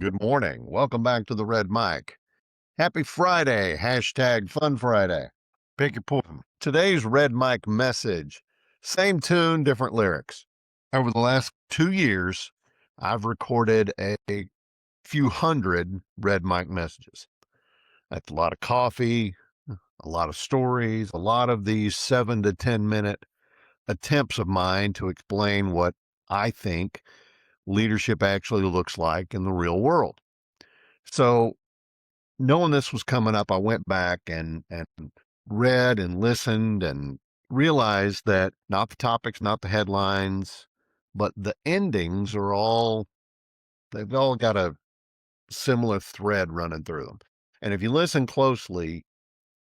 Good morning. Welcome back to the Red Mic. Happy Friday. Hashtag Fun Friday. Pick your poison. Today's Red Mic message. Same tune, different lyrics. Over the last 2 years, I've recorded a few hundred Red Mic messages. That's a lot of coffee, a lot of stories, a lot of these 7 to 10 minute attempts of mine to explain what I think leadership actually looks like in the real world. So knowing this was coming up, I went back and read and listened and realized that not the topics, not the headlines, but the endings are all, they've all got a similar thread running through them. And if you listen closely,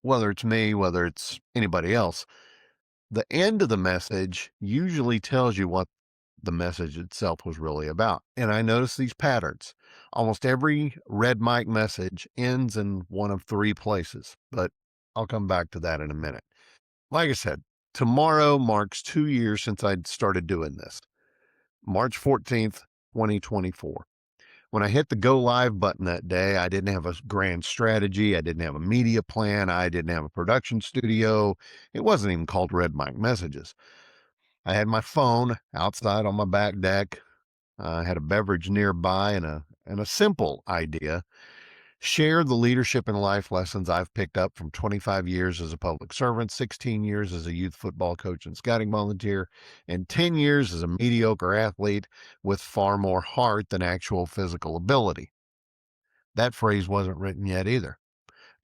whether it's me, whether it's anybody else, the end of the message usually tells you what the message itself was really about. And I noticed these patterns. Almost every Red Mic message ends in one of three places, but I'll come back to that in a minute. Like I said, tomorrow marks 2 years since I started doing this. March 14th, 2024. When I hit the go live button that day, I didn't have a grand strategy. I didn't have a media plan. I didn't have a production studio. It wasn't even called Red Mic Messages. I had my phone outside on my back deck. I had a beverage nearby and a simple idea. Share the leadership and life lessons I've picked up from 25 years as a public servant, 16 years as a youth football coach and scouting volunteer, and 10 years as a mediocre athlete with far more heart than actual physical ability. That phrase wasn't written yet either.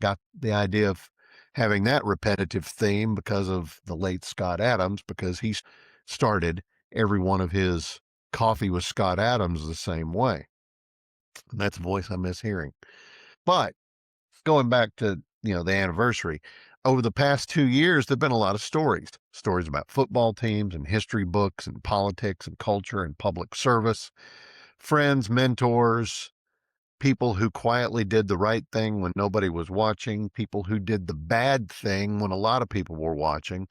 Got the idea of having that repetitive theme because of the late Scott Adams, because he started every one of his Coffee with Scott Adams the same way. And that's a voice I miss hearing. But going back to, the anniversary, over the past 2 years, there've been a lot of stories about football teams and history books and politics and culture and public service, friends, mentors, people who quietly did the right thing when nobody was watching, people who did the bad thing when a lot of people were watching.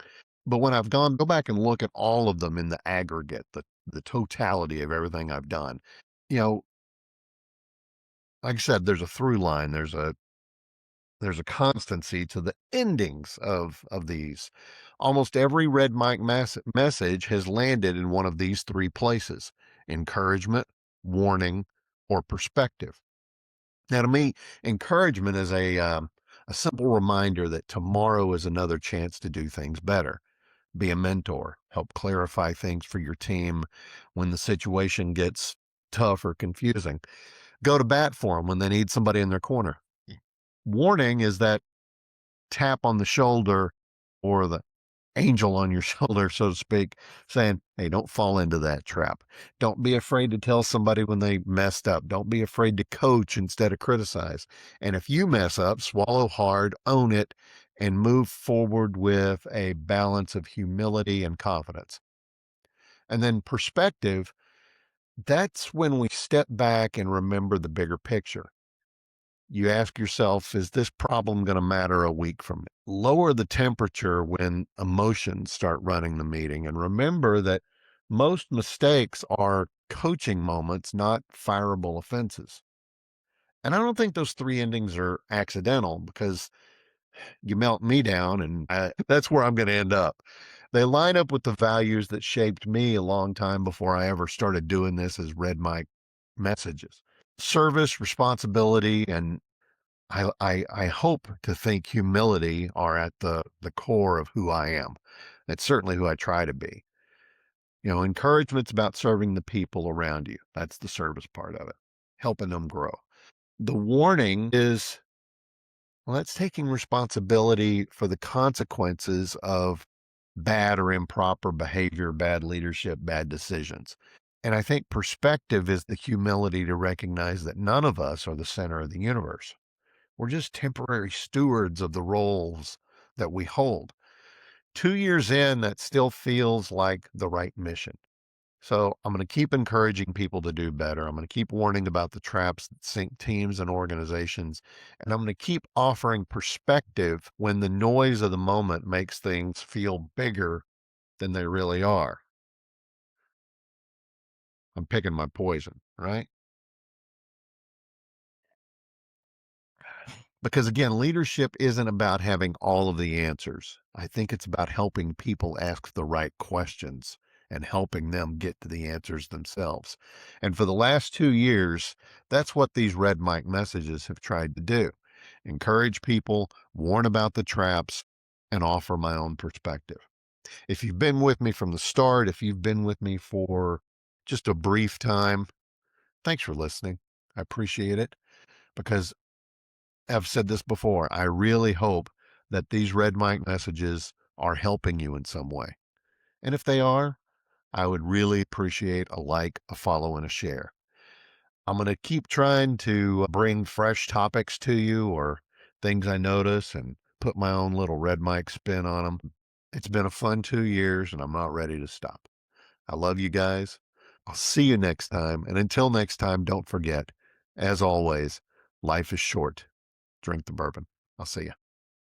But when I've go back and look at all of them in the aggregate, the totality of everything I've done, you know, like I said, there's a through line. There's a constancy to the endings of these. Almost every Red Mike message has landed in one of these three places: encouragement, warning, or perspective. Now, to me, encouragement is a simple reminder that tomorrow is another chance to do things better. Be a mentor, help clarify things for your team when the situation gets tough or confusing. Go to bat for them when they need somebody in their corner. Warning is that tap on the shoulder or the angel on your shoulder, so to speak, saying, hey, don't fall into that trap. Don't be afraid to tell somebody when they messed up. Don't be afraid to coach instead of criticize. And if you mess up, swallow hard, own it, and move forward with a balance of humility and confidence. And then perspective, that's when we step back and remember the bigger picture. You ask yourself, is this problem going to matter a week from now? Lower the temperature when emotions start running the meeting. And remember that most mistakes are coaching moments, not fireable offenses. And I don't think those three endings are accidental, because you melt me down and that's where I'm going to end up. They line up with the values that shaped me a long time before I ever started doing this as Red Mic Messages. Service, responsibility, and I hope to think humility are at the core of who I am. It's certainly who I try to be. Encouragement's about serving the people around you. That's the service part of it, helping them grow. The warning is, well, that's taking responsibility for the consequences of bad or improper behavior, bad leadership, bad decisions. And I think perspective is the humility to recognize that none of us are the center of the universe. We're just temporary stewards of the roles that we hold. 2 years in, that still feels like the right mission. So I'm going to keep encouraging people to do better. I'm going to keep warning about the traps that sink teams and organizations. And I'm going to keep offering perspective when the noise of the moment makes things feel bigger than they really are. I'm picking my poison, right? Because again, leadership isn't about having all of the answers. I think it's about helping people ask the right questions and helping them get to the answers themselves. And for the last 2 years, that's what these Red Mike messages have tried to do: encourage people, warn about the traps, and offer my own perspective. If you've been with me from the start, if you've been with me for just a brief time, thanks for listening. I appreciate it because I've said this before. I really hope that these Red Mike messages are helping you in some way. And if they are, I would really appreciate a like, a follow, and a share. I'm going to keep trying to bring fresh topics to you or things I notice and put my own little Red Mike spin on them. It's been a fun 2 years and I'm not ready to stop. I love you guys. I'll see you next time. And until next time, don't forget, as always, life is short. Drink the bourbon. I'll see you.